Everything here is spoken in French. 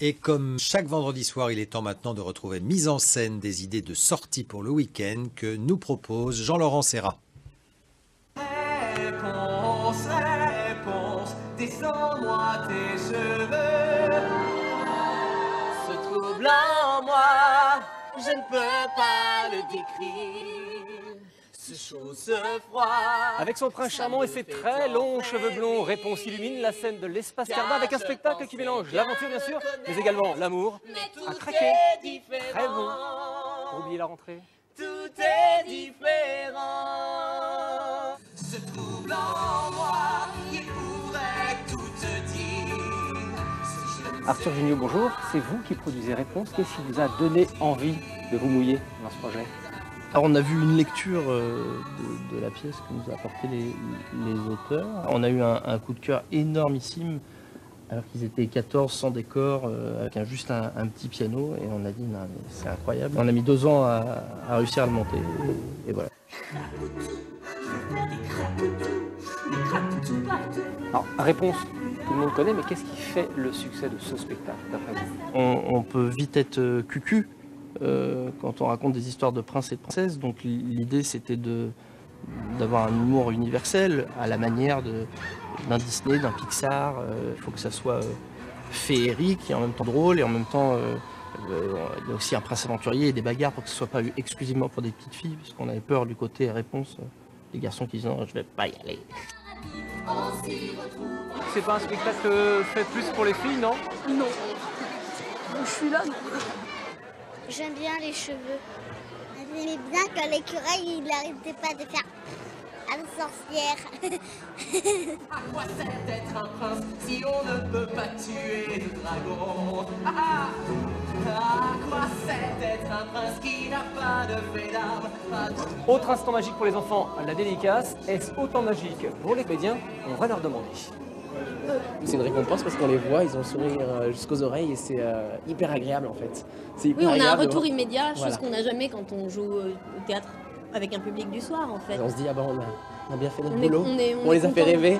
Et comme chaque vendredi soir, il est temps maintenant de retrouver mise en scène des idées de sortie pour le week-end que nous propose Jean-Laurent Serra. Réponse, réponse, descends-moi tes cheveux. Ce trouble en moi, je ne peux pas le décrire. Ce chaud, ce froid. Avec son prince charmant et ses très longs cheveux blonds, Réponse illumine la scène de l'espace Cardin avec un spectacle qui mélange l'aventure bien sûr, mais également l'amour, à craquer, très bon, pour oublier la rentrée. Tout est différent. Ce trouble en moi, il pourrait tout te dire. Arthur Junio, bonjour, c'est vous qui produisez Réponse. Qu'est-ce qui vous a donné envie de vous mouiller dans ce projet? Alors on a vu une lecture de la pièce que nous a apporté les auteurs. On a eu un coup de cœur énormissime, alors qu'ils étaient 14 sans décor, avec juste un petit piano, et on a dit non, mais c'est incroyable. On a mis 2 ans à réussir à le monter, et voilà. Alors, Réponse, tout le monde connaît, mais qu'est-ce qui fait le succès de ce spectacle d'après vous? On peut vite être cucu quand on raconte des histoires de princes et de princesses, donc l'idée c'était d'avoir un humour universel à la manière d'un Disney, d'un Pixar. Il faut que ça soit féerique et en même temps drôle, et en même temps il y a aussi un prince aventurier et des bagarres pour que ce soit pas exclusivement pour des petites filles, parce qu'on avait peur du côté Réponse, des garçons qui disent non, je vais pas y aller. C'est pas un spectacle fait plus pour les filles, non? Non. Je suis là, non. J'aime bien les cheveux. J'aimais bien quand l'écureuil, il n'arrêtait pas de faire à la sorcière. À quoi sert d'être un prince si on ne peut pas tuer le dragon? À quoi sert d'être un prince qui n'a pas de fait d'armes? Autre instant magique pour les enfants, la dédicace. Est-ce autant magique pour les comédiens? On va leur demander. C'est une récompense parce qu'on les voit, ils ont le sourire jusqu'aux oreilles et c'est hyper agréable en fait. C'est hyper Oui, on a un agréable de retour voir. immédiat, chose Voilà. qu'on n'a jamais quand on joue au théâtre avec un public du soir en fait. On se dit, ah bah on a bien fait notre On boulot, est on les a fait content. rêver.